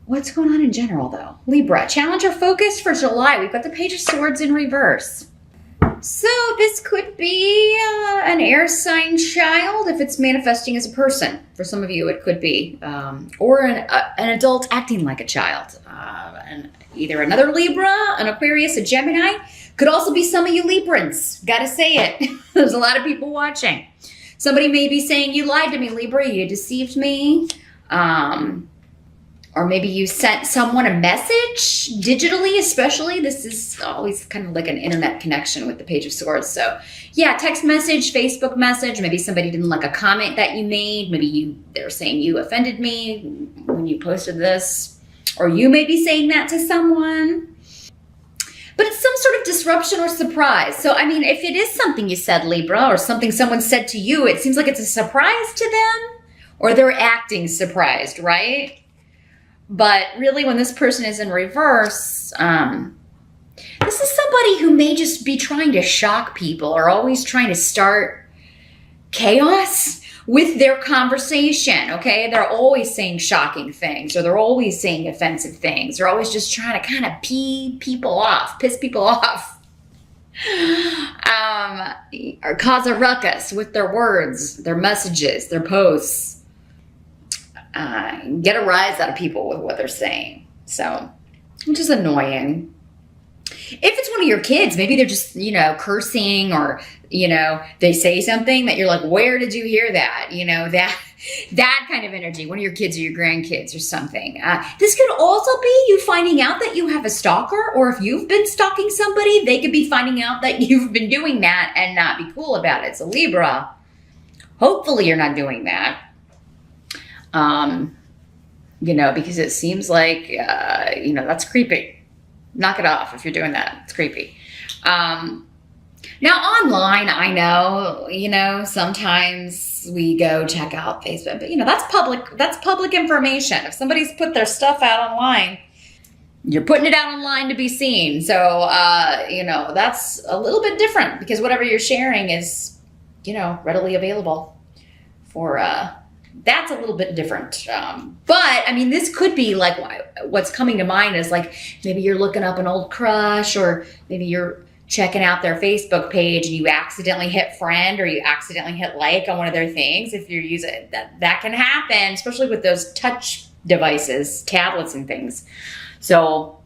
What's going on in general, though? Libra, challenge or focus for July. We've got the Page of Swords in reverse. So this could be an air sign child if it's manifesting as a person. For some of you, it could be. Or an adult acting like a child. And either another Libra, an Aquarius, a Gemini. Could also be some of you Librans. Gotta say it. There's a lot of people watching. Somebody may be saying, you lied to me, Libra. You deceived me. Or maybe you sent someone a message digitally, especially. This is always kind of like an internet connection with the Page of Swords. So yeah, text message, Facebook message. Maybe somebody didn't like a comment that you made. Maybe they're saying you offended me when you posted this. Or you may be saying that to someone. But it's some sort of disruption or surprise. So, I mean, if it is something you said, Libra, or something someone said to you, it seems like it's a surprise to them. Or they're acting surprised, right? But really, when this person is in reverse, this is somebody who may just be trying to shock people or always trying to start chaos with their conversation, okay? They're always saying shocking things, or they're always saying offensive things. They're always just trying to kind of piss people off. Or cause a ruckus with their words, their messages, their posts. Get a rise out of people with what they're saying. So, which is annoying. If it's one of your kids, maybe they're just, cursing, or, they say something that you're like, where did you hear that? That kind of energy, one of your kids or your grandkids or something. This could also be you finding out that you have a stalker, or if you've been stalking somebody, they could be finding out that you've been doing that and not be cool about it. So Libra, hopefully you're not doing that. Because it seems like, that's creepy. Knock it off if you're doing that. It's creepy. Now online, I know, sometimes we go check out Facebook, but that's public information. If somebody's put their stuff out online, you're putting it out online to be seen. So, that's a little bit different, because whatever you're sharing is, readily available for, that's a little bit different. But I mean, this could be like, what's coming to mind is like, maybe you're looking up an old crush, or maybe you're checking out their Facebook page and you accidentally hit friend, or you accidentally hit like on one of their things. If you're using that can happen, especially with those touch devices, tablets and things. So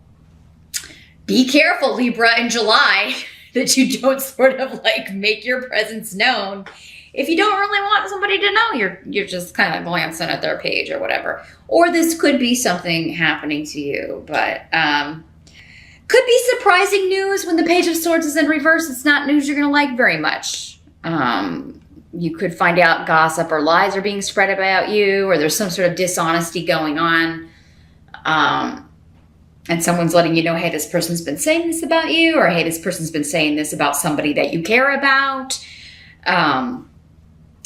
be careful, Libra, in July, that you don't sort of like make your presence known. If you don't really want somebody to know, you're just kind of glancing at their page or whatever. Or this could be something happening to you, but could be surprising news when the Page of Swords is in reverse. It's not news you're going to like very much. You could find out gossip or lies are being spread about you, or there's some sort of dishonesty going on. And someone's letting you know, hey, this person's been saying this about you, or hey, this person's been saying this about somebody that you care about.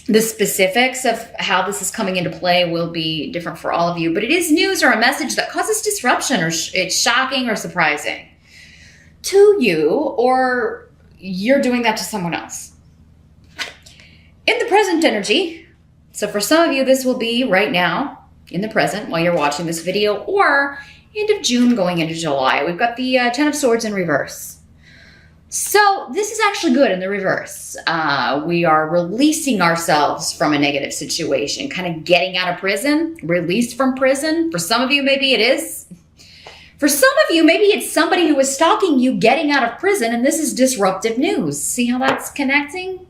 The specifics of how this is coming into play will be different for all of you, but it is news or a message that causes disruption, or it's shocking or surprising to you, or you're doing that to someone else. In the present energy, so for some of you, this will be right now in the present while you're watching this video, or end of June going into July. We've got the Ten of Swords in reverse. So this is actually good in the reverse. We are releasing ourselves from a negative situation, kind of getting out of prison, released from prison. For some of you, maybe it is. For some of you, maybe it's somebody who was stalking you getting out of prison, and this is disruptive news. See how that's connecting?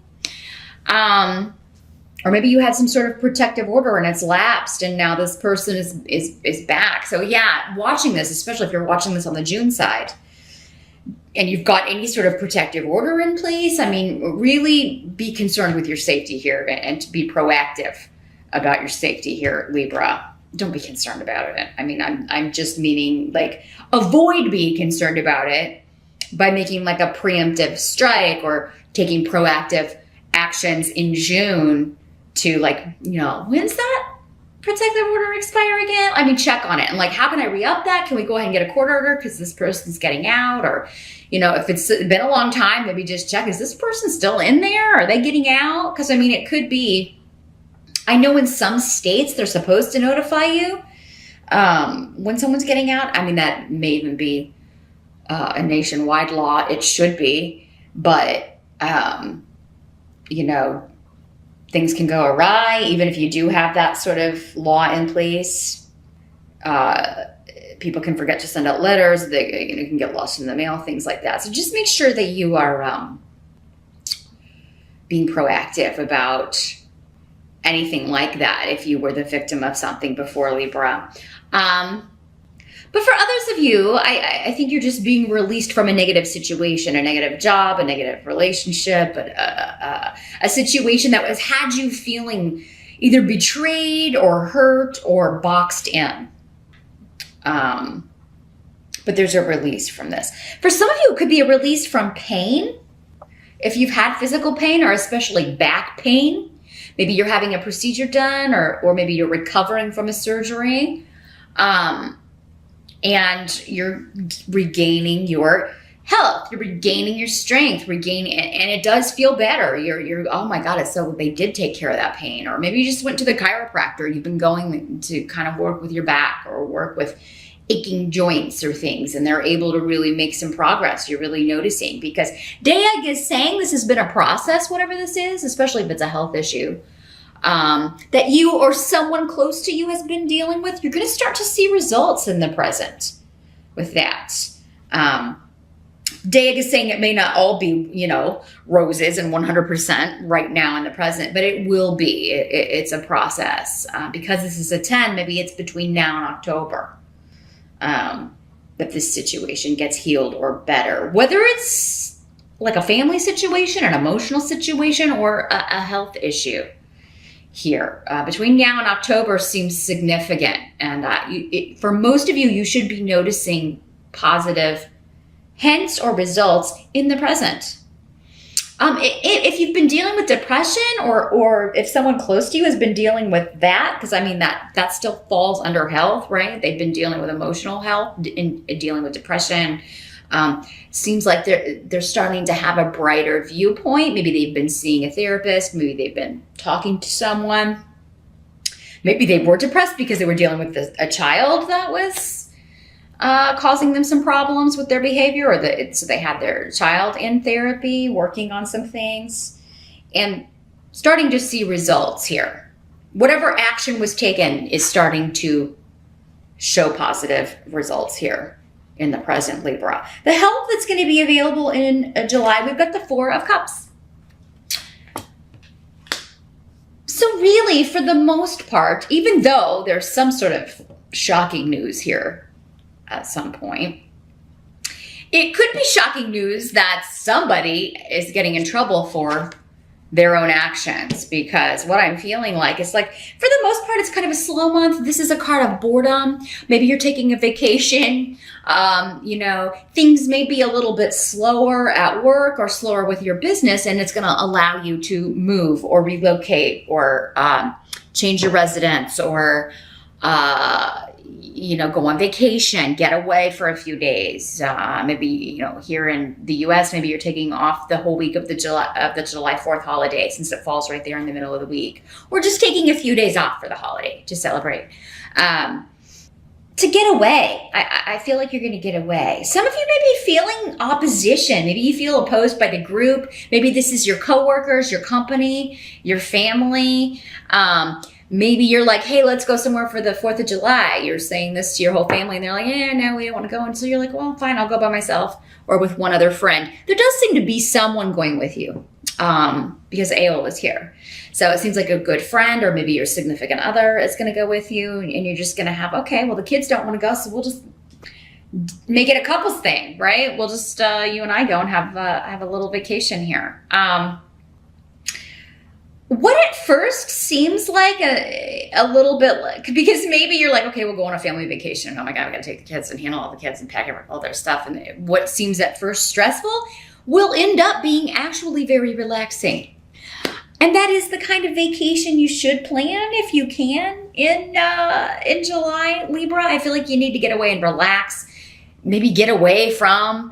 Or maybe you had some sort of protective order and it's lapsed, and now this person is back. So yeah, watching this, especially if you're watching this on the June side, and you've got any sort of protective order in place, I mean, really be concerned with your safety here, and to be proactive about your safety here, Libra. Don't be concerned about it. I mean, I'm just meaning like avoid being concerned about it by making like a preemptive strike or taking proactive actions in June to like, when's that protective order expire again? I mean, check on it. And like, how can I re-up that? Can we go ahead and get a court order because this person's getting out? Or, if it's been a long time, maybe just check, is this person still in there? Are they getting out? Because I mean, it could be, I know in some states they're supposed to notify you when someone's getting out. I mean, that may even be a nationwide law. It should be, but, you know, things can go awry, even if you do have that sort of law in place. People can forget to send out letters. They, you know, can get lost in the mail, things like that. So just make sure that you are being proactive about anything like that if you were the victim of something before, Libra. But for others of you, I think you're just being released from a negative situation, a negative job, a negative relationship, a situation that has had you feeling either betrayed or hurt or boxed in. But there's a release from this. For some of you, it could be a release from pain. If you've had physical pain or especially back pain, maybe you're having a procedure done or maybe you're recovering from a surgery. And you're regaining your health, you're regaining your strength, and it does feel better. You're, oh my God, it's so, they did take care of that pain. Or maybe you just went to the chiropractor, you've been going to kind of work with your back or work with aching joints or things, and they're able to really make some progress. You're really noticing, because Dayag is saying this has been a process, whatever this is, especially if it's a health issue, that you or someone close to you has been dealing with. You're going to start to see results in the present with that. Dayag is saying it may not all be, you know, roses and 100% right now in the present, but it will be. It's a process. Because this is a 10, maybe it's between now and October that this situation gets healed or better. Whether it's like a family situation, an emotional situation, or a health issue. Here between now and October seems significant, and for most of you, you should be noticing positive hints or results in the present. If you've been dealing with depression, or if someone close to you has been dealing with that, because I mean that still falls under health, right? They've been dealing with emotional health, dealing with depression. Seems like they're starting to have a brighter viewpoint. Maybe they've been seeing a therapist. Maybe they've been talking to someone. Maybe they were depressed because they were dealing with a child that was causing them some problems with their behavior, so they had their child in therapy, working on some things, and starting to see results here. Whatever action was taken is starting to show positive results here in the present, Libra. The help that's going to be available in July, we've got the 4 of Cups. So really, for the most part, even though there's some sort of shocking news here at some point, it could be shocking news that somebody is getting in trouble for their own actions, because what I'm feeling like is like, for the most part, it's kind of a slow month. This is a card of boredom. Maybe you're taking a vacation. You know, things may be a little bit slower at work or slower with your business, and it's going to allow you to move or relocate or change your residence or you know, go on vacation, get away for a few days. Maybe, you know, here in the US, maybe you're taking off the whole week of the July 4th holiday, since it falls right there in the middle of the week, or just taking a few days off for the holiday to celebrate. To get away. I feel like you're going to get away. Some of you may be feeling opposition. Maybe you feel opposed by the group. Maybe this is your coworkers, your company, your family. Maybe you're like, hey, let's go somewhere for the 4th of July. You're saying this to your whole family, and they're like, yeah, no, we don't want to go. And so you're like, well, fine, I'll go by myself or with one other friend. There does seem to be someone going with you because Aol is here. So it seems like a good friend, or maybe your significant other is going to go with you, and you're just going to have, okay, well, the kids don't want to go, so we'll just make it a couples thing, right? We'll just, you and I go and have a little vacation here. What at first seems like a little bit like, because maybe you're like, okay, we'll go on a family vacation. Oh my God, I got to take the kids and handle all the kids and pack all their stuff. And what seems at first stressful will end up being actually very relaxing. And that is the kind of vacation you should plan if you can in July, Libra. I feel like you need to get away and relax. Maybe get away from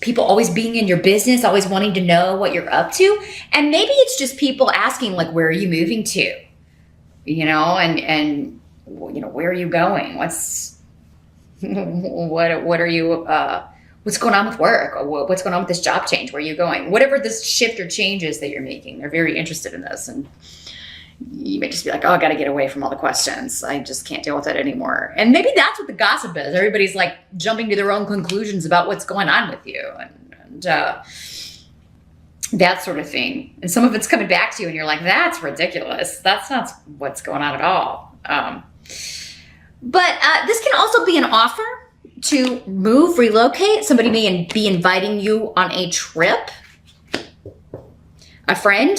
people always being in your business, always wanting to know what you're up to. And maybe it's just people asking, like, where are you moving to? You know, and where are you going? What are you, what's going on with work? Or what's going on with this job change? Where are you going? Whatever this shift or change is that you're making, they're very interested in this. And you may just be like, oh, I got to get away from all the questions. I just can't deal with it anymore. And maybe that's what the gossip is. Everybody's like jumping to their own conclusions about what's going on with you and that sort of thing. And some of it's coming back to you and you're like, that's ridiculous. That's not what's going on at all. But this can also be an offer to move, relocate. Somebody may be inviting you on a trip. A friend.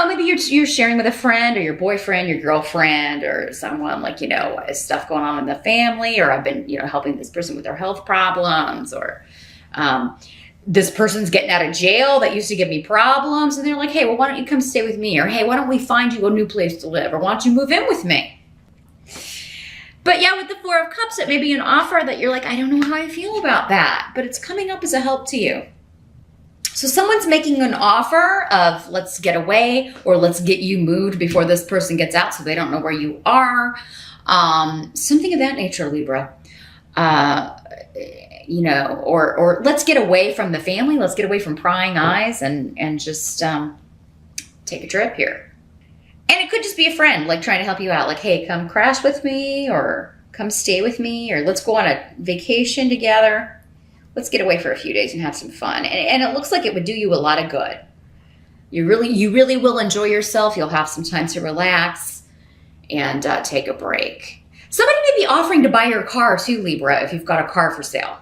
Maybe you're sharing with a friend or your boyfriend, your girlfriend, or someone like, stuff going on in the family, or I've been, helping this person with their health problems, or this person's getting out of jail that used to give me problems. And they're like, hey, well, why don't you come stay with me? Or, hey, why don't we find you a new place to live? Or why don't you move in with me? But yeah, with the Four of Cups, it may be an offer that you're like, I don't know how I feel about that, but it's coming up as a help to you. So someone's making an offer of let's get away, or let's get you moved before this person gets out so they don't know where you are. Something of that nature, Libra. Or let's get away from the family. Let's get away from prying eyes and just take a trip here. And it could just be a friend, like trying to help you out. Like, hey, come crash with me, or come stay with me, or let's go on a vacation together. Let's get away for a few days and have some fun. And it looks like it would do you a lot of good. You really will enjoy yourself. You'll have some time to relax and take a break. Somebody may be offering to buy your car too, Libra, if you've got a car for sale.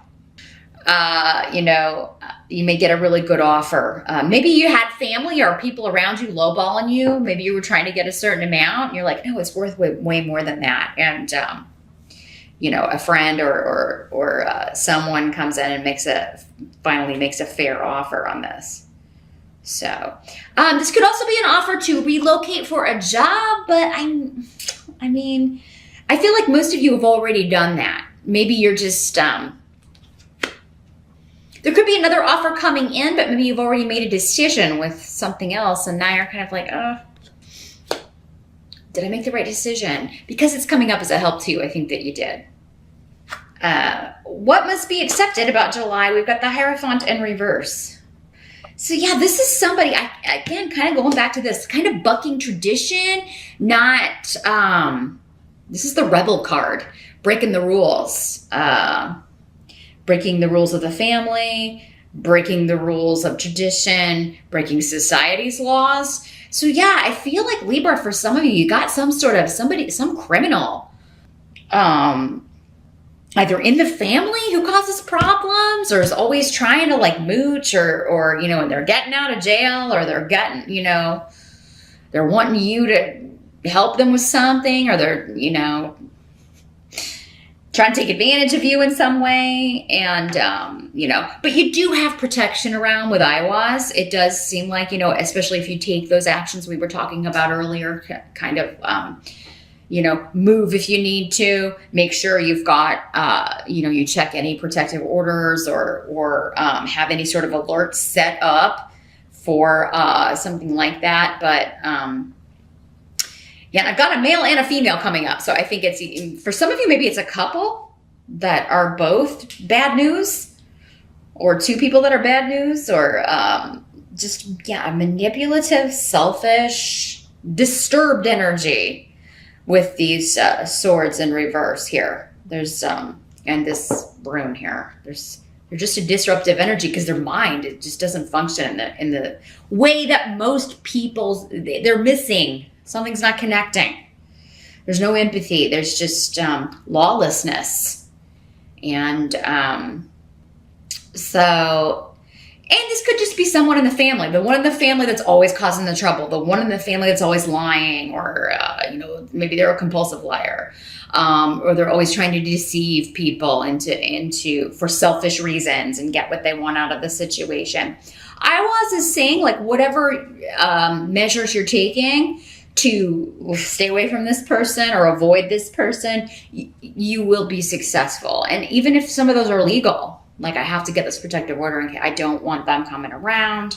You may get a really good offer. Maybe you had family or people around you lowballing you. Maybe you were trying to get a certain amount and you're like, no, it's worth way more than that. And, a friend or someone comes in and finally makes a fair offer on this. So, this could also be an offer to relocate for a job, but I feel like most of you have already done that. Maybe you're just, there could be another offer coming in, but maybe you've already made a decision with something else. And now you're kind of like, did I make the right decision? Because it's coming up as a help to you, I think that you did. What must be accepted about July? We've got the Hierophant in reverse. So yeah, this is somebody, again, kind of going back to this, kind of bucking tradition, not, this is the Rebel card, breaking the rules. Breaking the rules of the family, breaking the rules of tradition, breaking society's laws. So yeah, I feel like Libra, for some of you, you got some criminal, either in the family who causes problems or is always trying to like mooch or and they're getting out of jail, or they're getting, they're wanting you to help them with something, or they're, trying to take advantage of you in some way. And, but you do have protection around with Iowas. It does seem like, especially if you take those actions we were talking about earlier, kind of, move if you need to, make sure you've got, you check any protective orders or have any sort of alert set up for something like that. But, yeah, I've got a male and a female coming up. So I think it's, for some of you, maybe it's a couple that are both bad news, or two people that are bad news, or a manipulative, selfish, disturbed energy with these swords in reverse here. There's, and this rune here. They're just a disruptive energy because their mind, it just doesn't function in the way that most people, they're missing. Something's not connecting. There's no empathy. There's just lawlessness. And this could just be someone in the family. The one in the family that's always causing the trouble. The one in the family that's always lying, or, maybe they're a compulsive liar. Or they're always trying to deceive people into for selfish reasons and get what they want out of the situation. Iowas is saying, like, whatever measures you're taking to stay away from this person or avoid this person, you will be successful. And even if some of those are legal, like I have to get this protective order and I don't want them coming around,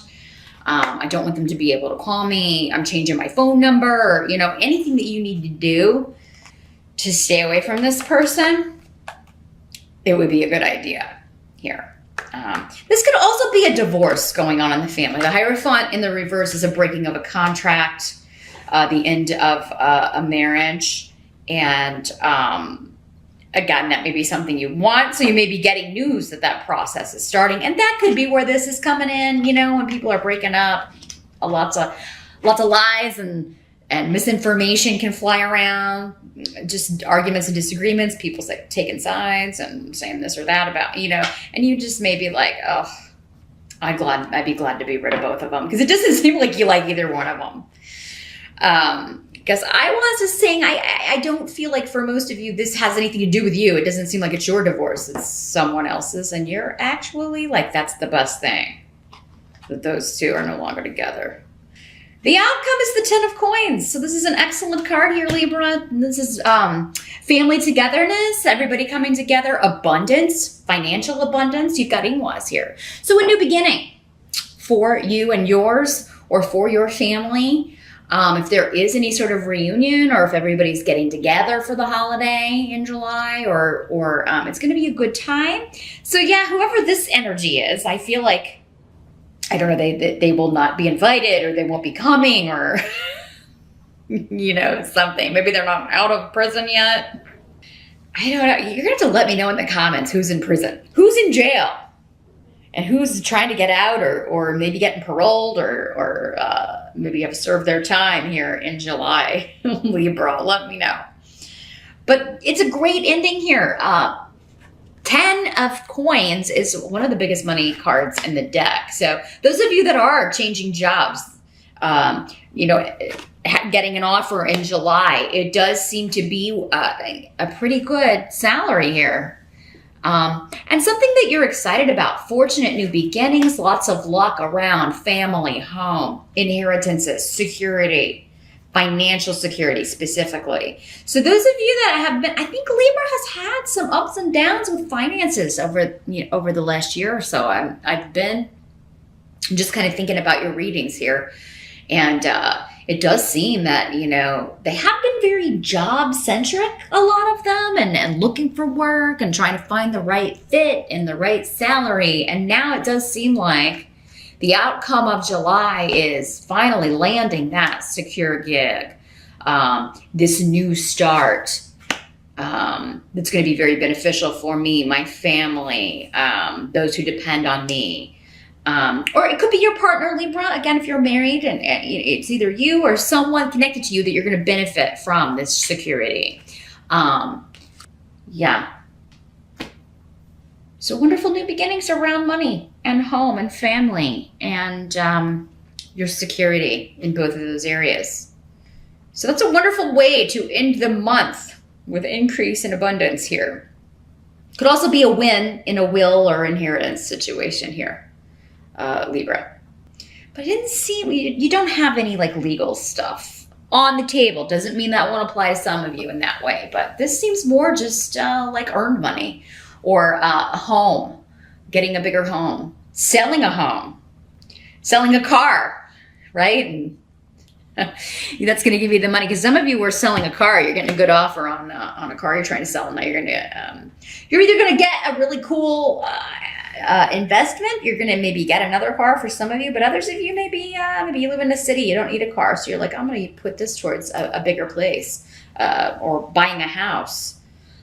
I don't want them to be able to call me. I'm changing my phone number, or, you know, anything that you need to do to stay away from this person, it would be a good idea here. This could also be a divorce going on in the family. The Hierophant in the reverse is a breaking of a contract, the end of a marriage. And again, that may be something you want. So you may be getting news that that process is starting. And that could be where this is coming in, you know, when people are breaking up. Lots of lies and misinformation can fly around. Just arguments and disagreements. People say taking sides and saying this or that about, you know, and you just may be like, oh, I'd be glad to be rid of both of them, because it doesn't seem like you like either one of them. Because I was just saying, I don't feel like for most of you, this has anything to do with you. It doesn't seem like it's your divorce. It's someone else's. And you're actually like, that's the best thing, that those two are no longer together. The outcome is the Ten of Coins. So this is an excellent card here, Libra. This is family togetherness, everybody coming together, abundance, financial abundance. You've got in-laws here. So a new beginning for you and yours, or for your family. If there is any sort of reunion, or if everybody's getting together for the holiday in July, or it's going to be a good time. So yeah, whoever this energy is, I feel like, I don't know, they will not be invited, or they won't be coming, or, you know, something. Maybe they're not out of prison yet. I don't know. You're going to have to let me know in the comments who's in prison, who's in jail, and who's trying to get out, or maybe getting paroled, or maybe have served their time here in July. Libra, let me know. But it's a great ending here. 10 of Coins is one of the biggest money cards in the deck. So those of you that are changing jobs, you know, getting an offer in July, it does seem to be a pretty good salary here. And something that you're excited about, fortunate new beginnings, lots of luck around family, home, inheritances, security, financial security specifically. So those of you that have been, I think Libra has had some ups and downs with finances over the last year or so. I've been just kind of thinking about your readings here. And it does seem that, you know, they have been very job-centric, a lot of them, and looking for work and trying to find the right fit and the right salary. And now it does seem like the outcome of July is finally landing that secure gig, this new start that's going to be very beneficial for me, my family, those who depend on me. Or it could be your partner, Libra. Again, if you're married, and it's either you or someone connected to you that you're going to benefit from this security. Yeah. So wonderful new beginnings around money and home and family and your security in both of those areas. So that's a wonderful way to end the month with increase in abundance here. Could also be a win in a will or inheritance situation here, Libra. But I didn't see, you don't have any like legal stuff on the table. Doesn't mean that won't apply to some of you in that way. But this seems more just like earned money. Or a home, getting a bigger home, selling a home, selling a car, right? And that's going to give you the money, because some of you were selling a car. You're getting a good offer on a car you're trying to sell. Now you're going to, you're either going to get a really cool investment. You're going to maybe get another car for some of you, but others of you maybe you live in a city. You don't need a car, so you're like, I'm going to put this towards a bigger place, or buying a house.